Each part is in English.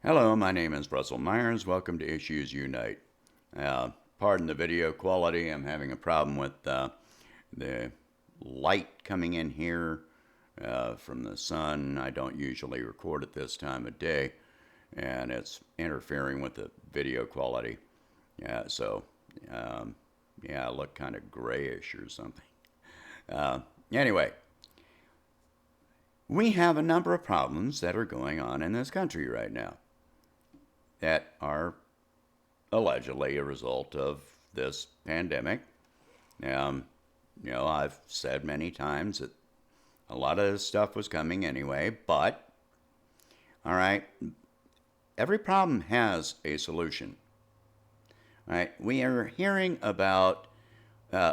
Hello, my name is Russell Myers. Welcome to Issues Unite. Pardon the video quality. I'm having a problem with the light coming in here from the sun. I don't usually record at this time of day, and it's interfering with the video quality. I look kind of grayish or something. Anyway, we have a number of problems that are going on in this country right now that are allegedly a result of this pandemic. I've said many times that a lot of this stuff was coming anyway, but, all right, every problem has a solution. All right, we are hearing about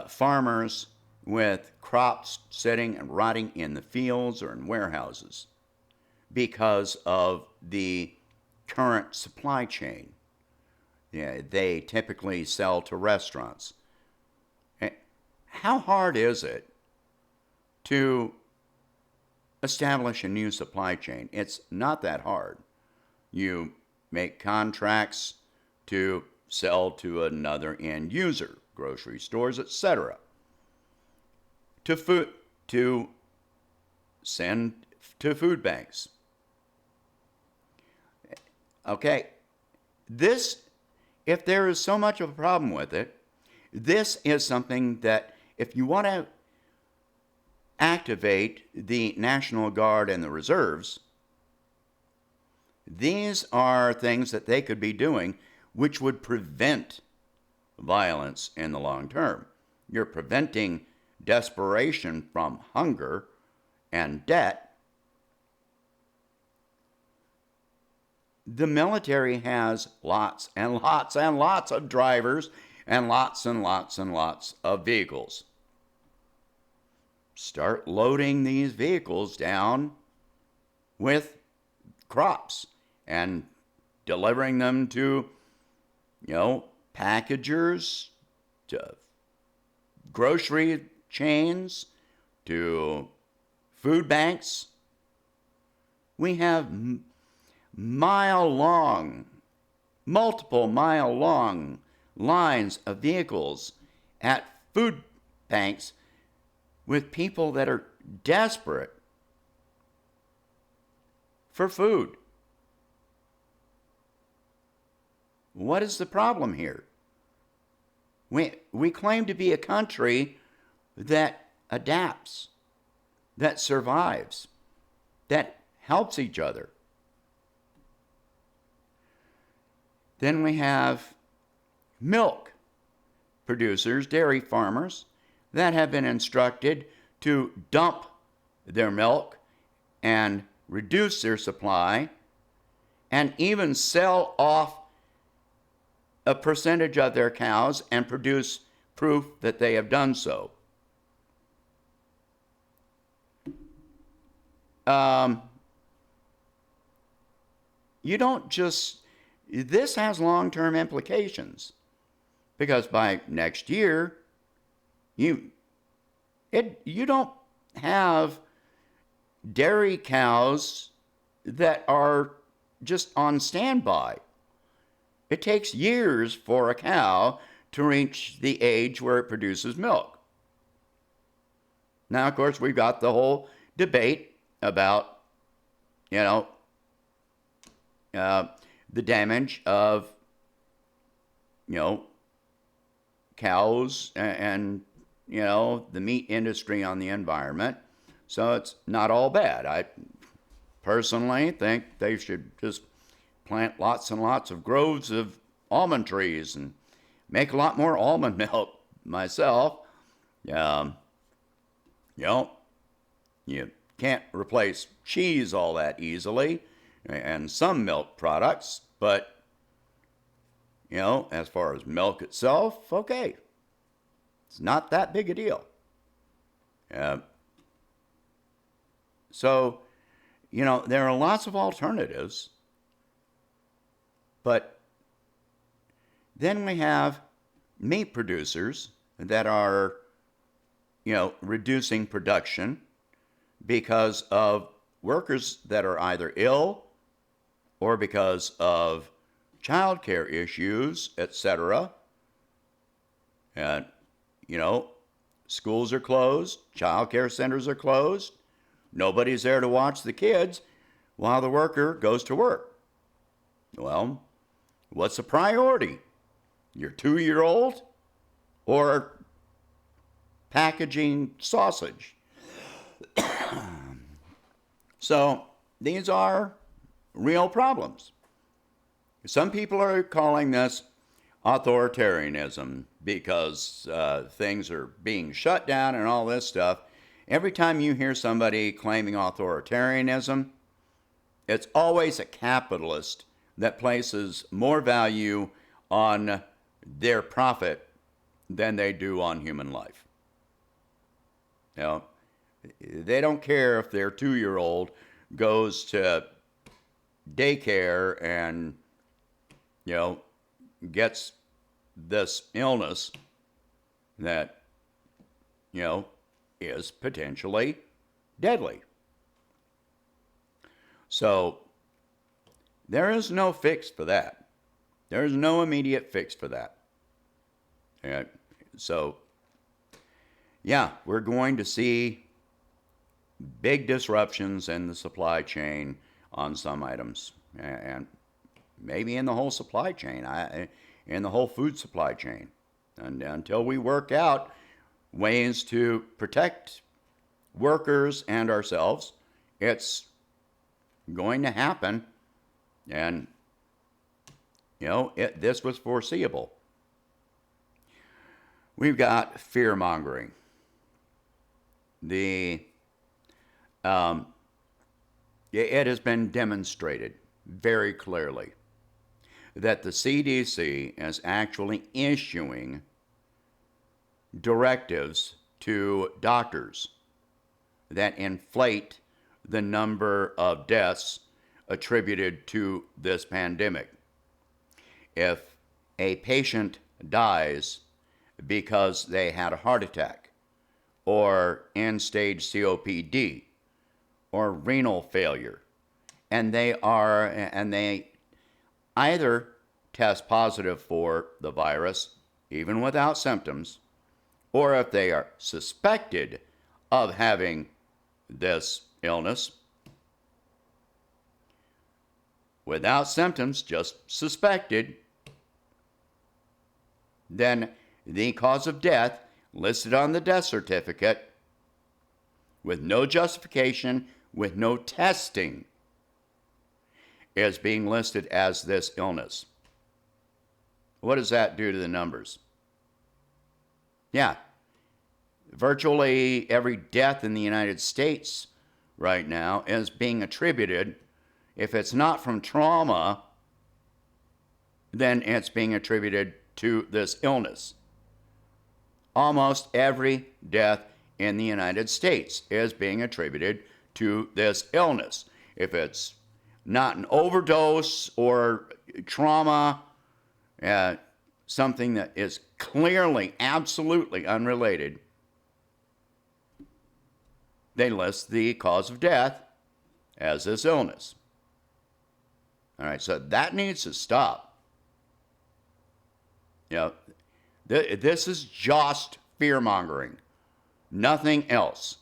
farmers with crops sitting and rotting in the fields or in warehouses because of the current supply chain. Yeah, they typically sell to restaurants. How hard is it to establish a new supply chain? It's not that hard. You make contracts to sell to another end user, grocery stores, etc. To send to food banks. Okay, if there is so much of a problem with it, this is something that if you want to activate the National Guard and the reserves, these are things that they could be doing which would prevent violence in the long term. You're preventing desperation from hunger and debt. The military has lots and lots and lots of drivers and lots and lots and lots of vehicles. Start loading these vehicles down with crops and delivering them to, packagers, to grocery chains, to food banks. We have multiple mile long lines of vehicles at food banks with people that are desperate for food. What is the problem here? We claim to be a country that adapts, that survives, that helps each other. Then we have milk producers, dairy farmers, that have been instructed to dump their milk and reduce their supply and even sell off a percentage of their cows and produce proof that they have done so. This has long-term implications because by next year, you don't have dairy cows that are just on standby. It takes years for a cow to reach the age where it produces milk. Now, of course, we've got the whole debate about, the damage of, cows and the meat industry on the environment. So it's not all bad. I personally think they should just plant lots and lots of groves of almond trees and make a lot more almond milk myself. You can't replace cheese all that easily and some milk products, but as far as milk itself, okay, it's not that big a deal. So there are lots of alternatives, but then we have meat producers that are, reducing production because of workers that are either ill or because of childcare issues, etc. And, schools are closed, childcare centers are closed, nobody's there to watch the kids while the worker goes to work. Well, what's the priority? Your 2-year-old or packaging sausage? So these are real problems. Some people are calling this authoritarianism because things are being shut down and all this stuff. Every time you hear somebody claiming authoritarianism, it's always a capitalist that places more value on their profit than they do on human life. They don't care if their 2-year-old goes to daycare and, gets this illness that, is potentially deadly. So there is no fix for that. There is no immediate fix for that. And so, we're going to see big disruptions in the supply chain on some items, and maybe in the whole supply chain, in the whole food supply chain. And until we work out ways to protect workers and ourselves, it's going to happen. And, this was foreseeable. We've got fearmongering. It has been demonstrated very clearly that the CDC is actually issuing directives to doctors that inflate the number of deaths attributed to this pandemic. If a patient dies because they had a heart attack or end-stage COPD or renal failure, and they either test positive for the virus, even without symptoms, or if they are suspected of having this illness, without symptoms, just suspected, then the cause of death listed on the death certificate with no justification, with no testing, is being listed as this illness. What does that do to the numbers? Virtually every death in the United States right now is being attributed, if it's not from trauma, then it's being attributed to this illness. Almost every death in the United States is being attributed to this illness. If it's not an overdose or trauma, something that is clearly, absolutely unrelated, they list the cause of death as this illness. All right, so that needs to stop. This is just fear-mongering, nothing else.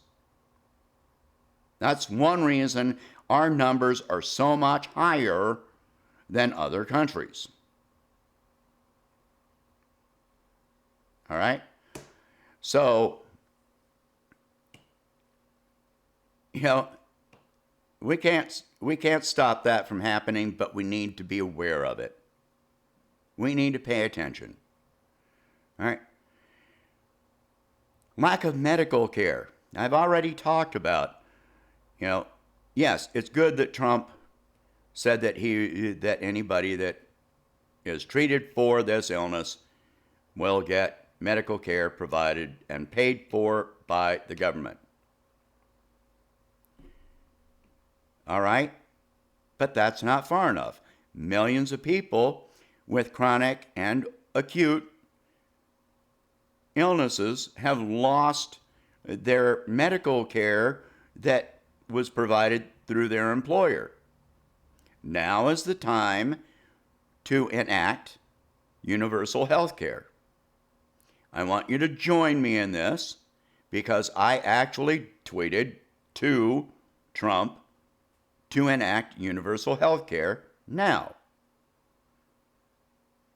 That's one reason our numbers are so much higher than other countries. All right? So, we can't stop that from happening, but we need to be aware of it. We need to pay attention. All right? Lack of medical care. I've already talked about, yes, it's good that Trump said that anybody that is treated for this illness will get medical care provided and paid for by the government. All right? But that's not far enough. Millions of people with chronic and acute illnesses have lost their medical care that was provided through their employer. now is the time to enact universal health care. I want you to join me in this because I actually tweeted to Trump to enact universal health care now.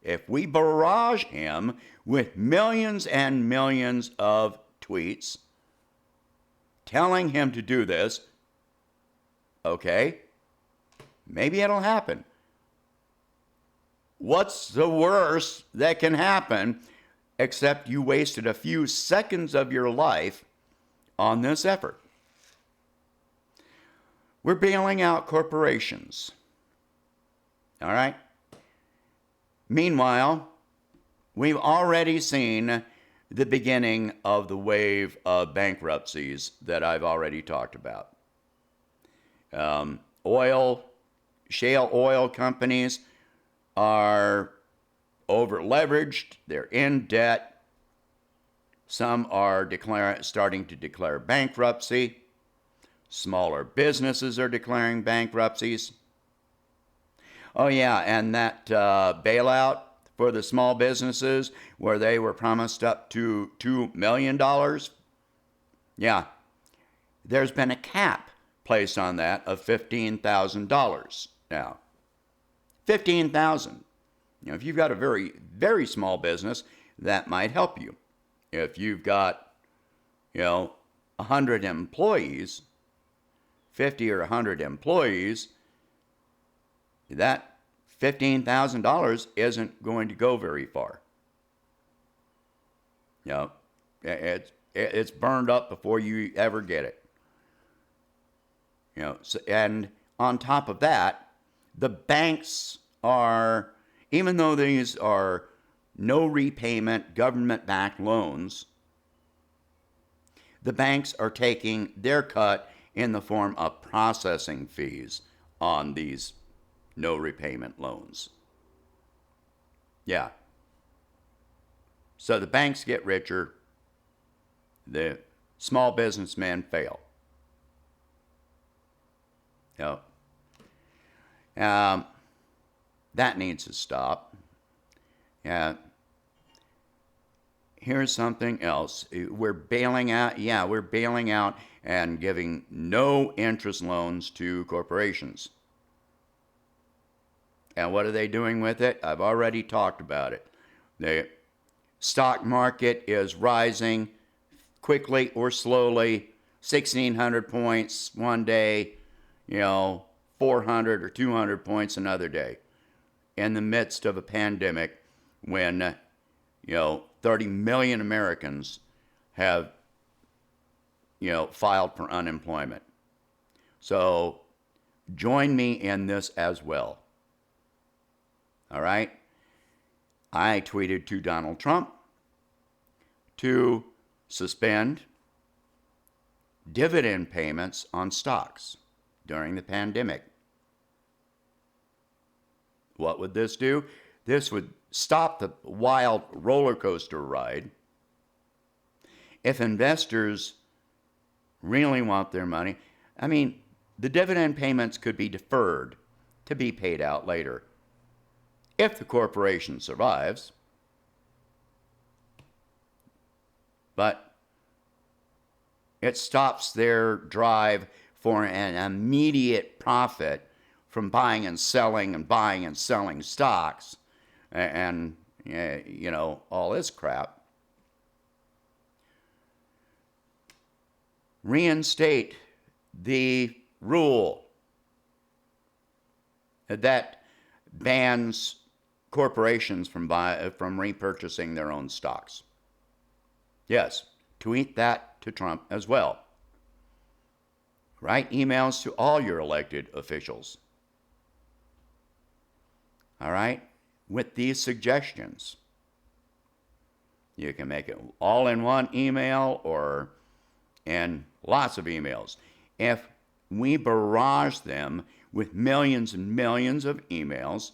If we barrage him with millions and millions of tweets telling him to do this, okay, maybe it'll happen. What's the worst that can happen except you wasted a few seconds of your life on this effort? We're bailing out corporations. All right? Meanwhile, we've already seen the beginning of the wave of bankruptcies that I've already talked about. Shale oil companies are over leveraged, they're in debt. Some are starting to declare bankruptcy. Smaller businesses are declaring bankruptcies. Oh yeah, and that bailout for the small businesses where they were promised up to $2 million. Yeah, there's been a cap placed on that of $15,000 now. $15,000. If you've got a very, very small business, that might help you. If you've got, 100 employees, 50 or 100 employees, that $15,000 isn't going to go very far. It's burned up before you ever get it. And on top of that, the banks are, even though these are no repayment government-backed loans, the banks are taking their cut in the form of processing fees on these no repayment loans. Yeah. So the banks get richer, the small businessmen fail. That needs to stop. Here's something else. We're bailing out and giving no interest loans to corporations. And what are they doing with it? I've already talked about it. The stock market is rising quickly or slowly, 1,600 points one day, 400 or 200 points another day, in the midst of a pandemic when, 30 million Americans have, filed for unemployment. So join me in this as well. All right? I tweeted to Donald Trump to suspend dividend payments on stocks during the pandemic. What would this do? This would stop the wild roller coaster ride. If investors really want their money, the dividend payments could be deferred to be paid out later. If the corporation survives. But it stops their drive for an immediate profit from buying and selling stocks and all this crap. Reinstate the rule that bans corporations from repurchasing their own stocks. Yes, tweet that to Trump as well. Write emails to all your elected officials. All right? With these suggestions. You can make it all in one email or in lots of emails. If we barrage them with millions and millions of emails,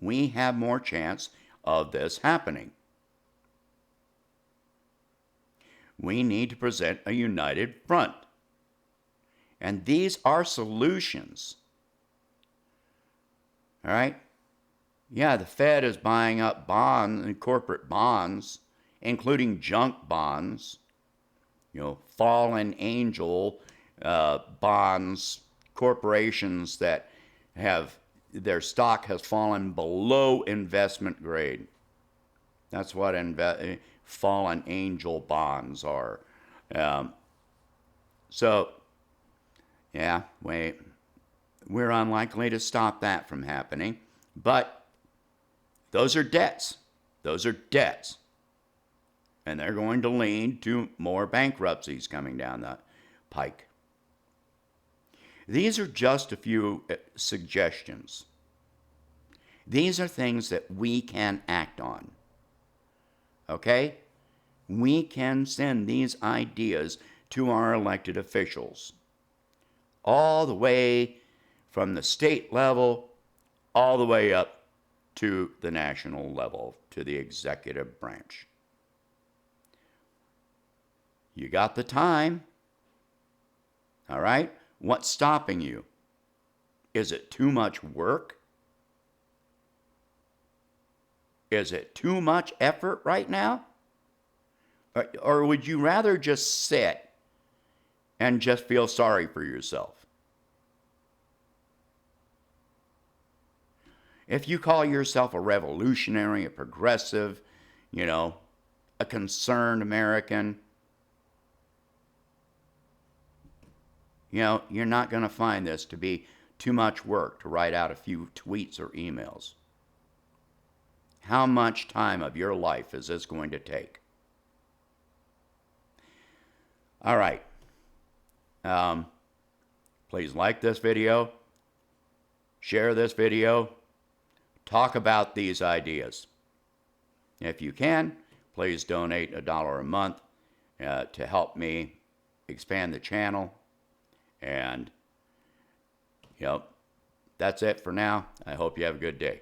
we have more chance of this happening. We need to present a united front. And these are solutions. All right? Yeah, the Fed is buying up bonds and corporate bonds, including junk bonds, fallen angel bonds, corporations that have their stock has fallen below investment grade. That's what fallen angel bonds are. Um, so, yeah, we're unlikely to stop that from happening. But those are debts. Those are debts. And they're going to lead to more bankruptcies coming down the pike. These are just a few suggestions. These are things that we can act on. Okay? We can send these ideas to our elected officials, all the way from the state level, all the way up to the national level, to the executive branch. You got the time. All right? What's stopping you? Is it too much work? Is it too much effort right now? Or would you rather just sit and just feel sorry for yourself? If you call yourself a revolutionary, a progressive, a concerned American, you're not going to find this to be too much work to write out a few tweets or emails. How much time of your life is this going to take? All right. Please like this video, share this video, talk about these ideas. If you can, please donate $1 a month to help me expand the channel. And, that's it for now. I hope you have a good day.